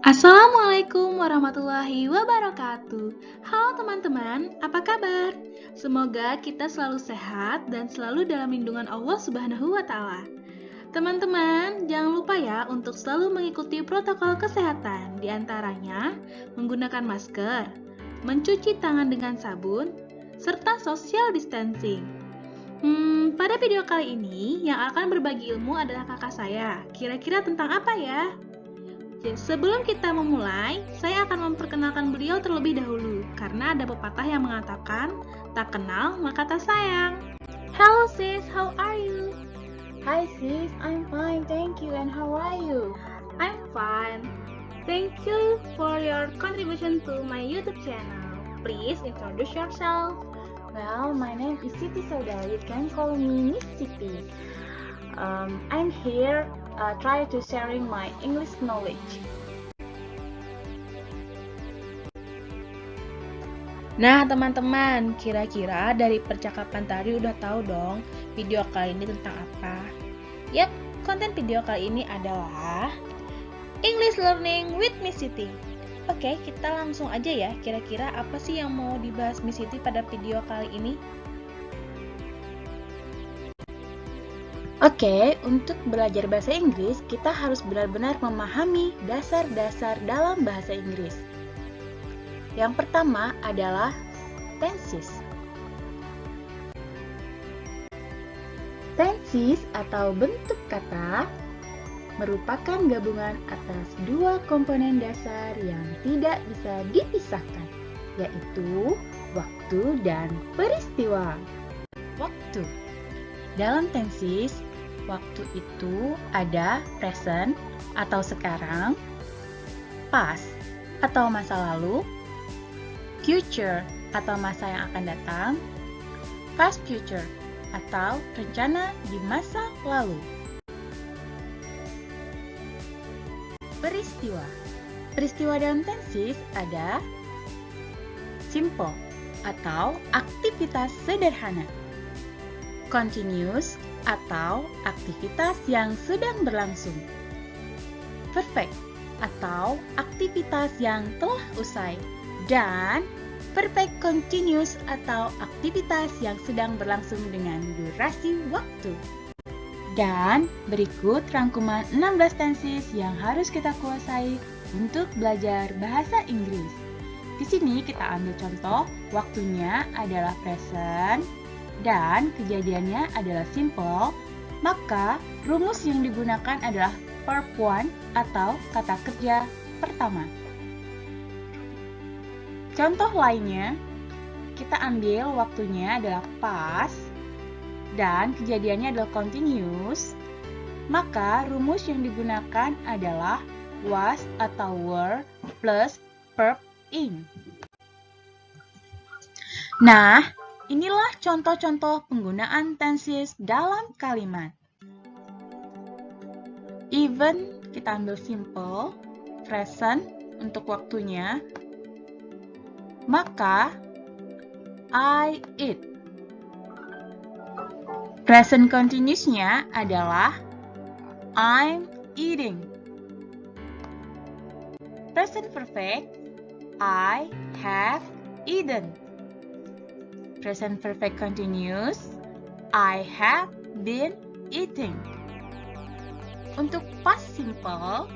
Assalamualaikum warahmatullahi wabarakatuh. Halo teman-teman, apa kabar? Semoga kita selalu sehat dan selalu dalam lindungan Allah Subhanahu wa Ta'ala. Teman-teman, jangan lupa ya untuk selalu mengikuti protokol kesehatan, di antaranya menggunakan masker, mencuci tangan dengan sabun, serta social distancing. Pada video kali ini yang akan berbagi ilmu adalah kakak saya. Kira-kira tentang apa ya? Sebelum kita memulai, saya akan memperkenalkan beliau terlebih dahulu, karena ada pepatah yang mengatakan, tak kenal maka tak sayang. Hello sis, how are you? Hi sis, I'm fine, thank you. And how are you? I'm fine. Thank you for your contribution to my YouTube channel. Please introduce yourself. Well, my name is Siti Saudara. You can call me Miss Siti. I'm here try to sharing my English knowledge. Nah teman-teman, kira-kira dari percakapan tadi udah tahu dong video kali ini tentang apa? Yap, konten video kali ini adalah English Learning with Miss Siti. Oke, kita langsung aja ya, kira-kira apa sih yang mau dibahas Miss Siti pada video kali ini? Oke, untuk belajar bahasa Inggris, kita harus benar-benar memahami dasar-dasar dalam bahasa Inggris. Yang pertama adalah tenses. Tenses atau bentuk kata merupakan gabungan atas dua komponen dasar yang tidak bisa dipisahkan, yaitu waktu dan peristiwa. Waktu. Dalam tenses, waktu itu ada present atau sekarang, past atau masa lalu, future atau masa yang akan datang, past future atau rencana di masa lalu. Peristiwa. Peristiwa dalam tenses ada simple atau aktivitas sederhana, continuous atau aktivitas yang sedang berlangsung, perfect atau aktivitas yang telah usai, dan perfect continuous atau aktivitas yang sedang berlangsung dengan durasi waktu. Dan berikut rangkuman 16 tenses yang harus kita kuasai untuk belajar bahasa Inggris. Di sini kita ambil contoh, waktunya adalah present dan kejadiannya adalah simple, maka rumus yang digunakan adalah verb 1 atau kata kerja pertama. Contoh lainnya, kita ambil waktunya adalah past dan kejadiannya adalah continuous, maka rumus yang digunakan adalah was atau were plus verb ing. Nah, inilah contoh-contoh penggunaan tenses dalam kalimat. Even, kita ambil simple, present untuk waktunya, maka I eat. Present continuous-nya adalah I'm eating. Present perfect, I have eaten. Present perfect continuous, I have been eating. Untuk past simple,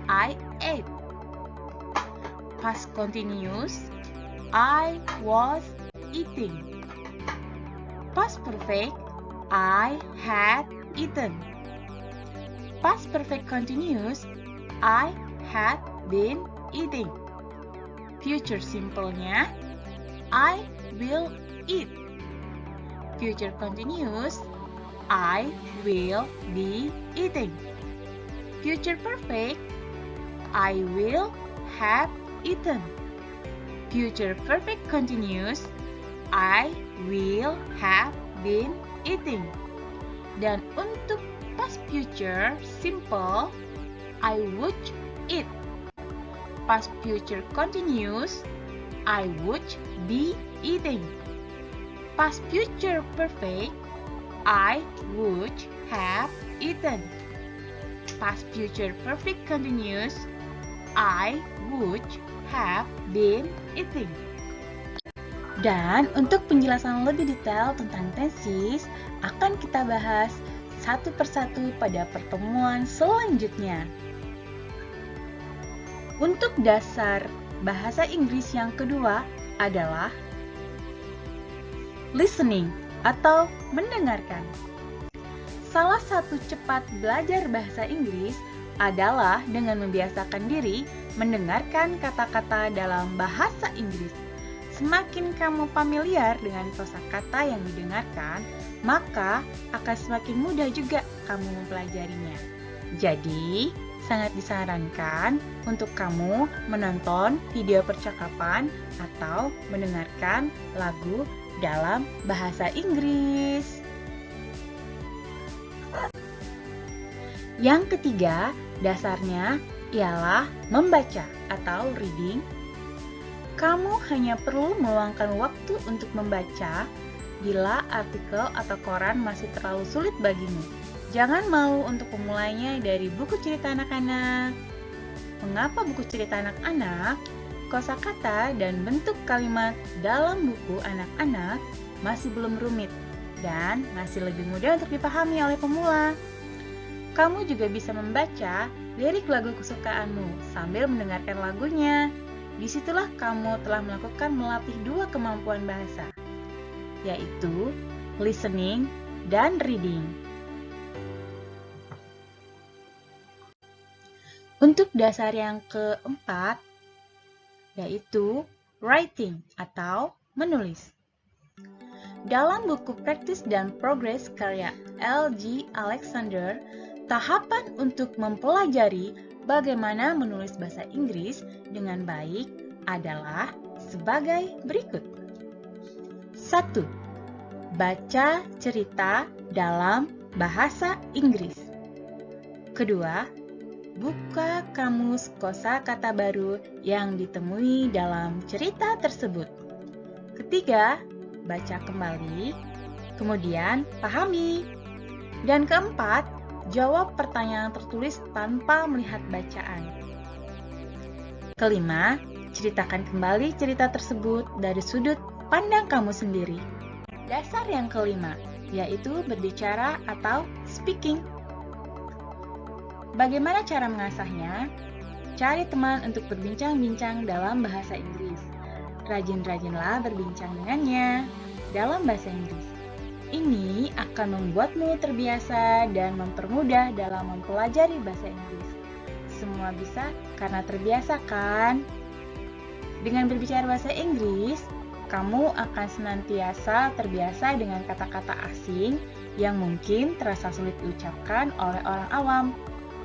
I ate. Past continuous, I was eating. Past perfect, I had eaten. Past perfect continuous, I had been eating. Future simple-nya, I will eat. Future continuous, I will be eating. Future perfect, I will have eaten. Future perfect continuous, I will have been eating. Dan untuk past future simple, I would eat. Past future continuous, I would be eating. Past future perfect, I would have eaten. Past future perfect continuous, I would have been eating. Dan untuk penjelasan lebih detail tentang tenses akan kita bahas satu persatu pada pertemuan selanjutnya. Untuk dasar bahasa Inggris yang kedua adalah listening atau mendengarkan. Salah satu cepat belajar bahasa Inggris adalah dengan membiasakan diri mendengarkan kata-kata dalam bahasa Inggris. Semakin kamu familiar dengan kosakata yang didengarkan, maka akan semakin mudah juga kamu mempelajarinya. Jadi, sangat disarankan untuk kamu menonton video percakapan atau mendengarkan lagu dalam bahasa Inggris. Yang ketiga, dasarnya ialah membaca atau reading. Kamu hanya perlu meluangkan waktu untuk membaca bila artikel atau koran masih terlalu sulit bagimu. Jangan malu untuk memulainya dari buku cerita anak-anak. Mengapa buku cerita anak-anak? Kosakata dan bentuk kalimat dalam buku anak-anak masih belum rumit dan masih lebih mudah untuk dipahami oleh pemula. Kamu juga bisa membaca lirik lagu kesukaanmu sambil mendengarkan lagunya. Disitulah kamu telah melatih dua kemampuan bahasa, yaitu listening dan reading. Untuk dasar yang keempat, yaitu writing atau menulis. Dalam buku Practice dan Progress karya L.G. Alexander, tahapan untuk mempelajari bagaimana menulis bahasa Inggris dengan baik adalah sebagai berikut. 1. Baca cerita dalam bahasa Inggris. Kedua, buka kamus kosakata baru yang ditemui dalam cerita tersebut. Ketiga, baca kembali, kemudian pahami. Dan keempat, jawab pertanyaan tertulis tanpa melihat bacaan. Kelima, ceritakan kembali cerita tersebut dari sudut pandang kamu sendiri. Dasar yang kelima, yaitu berbicara atau speaking. Bagaimana cara mengasahnya? Cari teman untuk berbincang-bincang dalam bahasa Inggris. Rajin-rajinlah berbincang dengannya dalam bahasa Inggris. Ini akan membuatmu terbiasa dan mempermudah dalam mempelajari bahasa Inggris. Semua bisa karena terbiasa, kan? Dengan berbicara bahasa Inggris, kamu akan senantiasa terbiasa dengan kata-kata asing yang mungkin terasa sulit diucapkan oleh orang awam.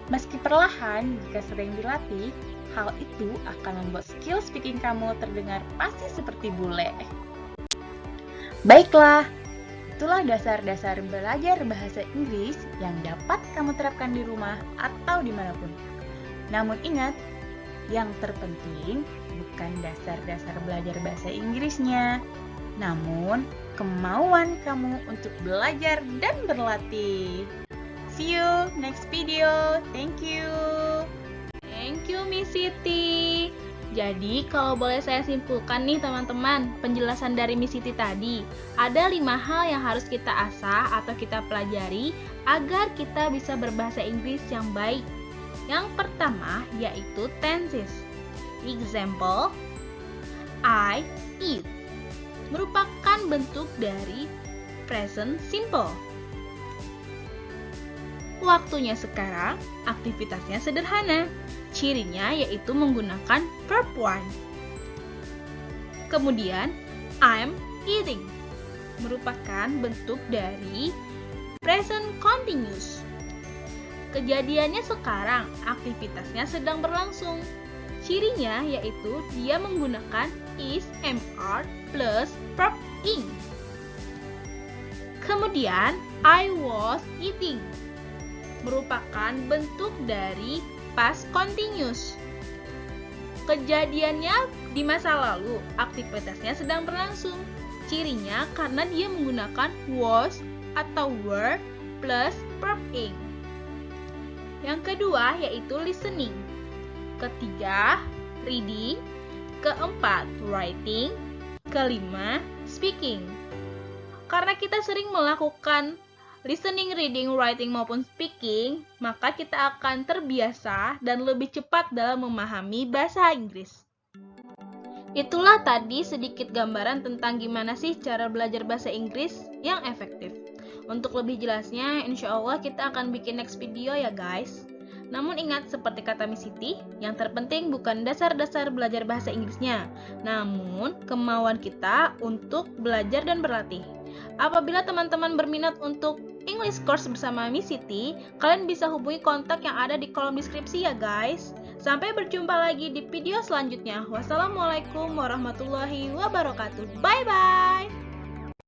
Meski perlahan, jika sering dilatih, hal itu akan membuat skill speaking kamu terdengar pasti seperti bule. Baiklah, itulah dasar-dasar belajar bahasa Inggris yang dapat kamu terapkan di rumah atau dimanapun. Namun ingat, yang terpenting bukan dasar-dasar belajar bahasa Inggrisnya, namun kemauan kamu untuk belajar dan berlatih. See you next video. Thank you. Thank you, Miss Siti. Jadi, kalau boleh saya simpulkan nih teman-teman, penjelasan dari Miss Siti tadi, ada 5 hal yang harus kita asah atau kita pelajari agar kita bisa berbahasa Inggris yang baik. Yang pertama yaitu tenses. Example, I eat merupakan bentuk dari present simple. Waktunya sekarang, aktivitasnya sederhana. Cirinya yaitu menggunakan verb one. Kemudian, I'm eating merupakan bentuk dari present continuous. Kejadiannya sekarang, aktivitasnya sedang berlangsung. Cirinya yaitu dia menggunakan is, mr, plus verb ing. Kemudian, I was eating merupakan bentuk dari past continuous. Kejadiannya di masa lalu, aktivitasnya sedang berlangsung. Cirinya karena dia menggunakan was atau were plus verb ing. Yang kedua yaitu listening. ketiga, reading, keempat, writing, kelima, speaking. Karena kita sering melakukan listening, reading, writing, maupun speaking, maka kita akan terbiasa dan lebih cepat dalam memahami bahasa Inggris. Itulah tadi sedikit gambaran tentang gimana sih cara belajar bahasa Inggris yang efektif. Untuk lebih jelasnya, insya Allah kita akan bikin next video ya guys. Namun ingat, seperti kata Miss Siti, yang terpenting bukan dasar-dasar belajar bahasa Inggrisnya, namun kemauan kita untuk belajar dan berlatih. Apabila teman-teman berminat untuk English course bersama Miss Siti, kalian bisa hubungi kontak yang ada di kolom deskripsi ya guys. Sampai berjumpa lagi di video selanjutnya. Wassalamualaikum warahmatullahi wabarakatuh. Bye-bye.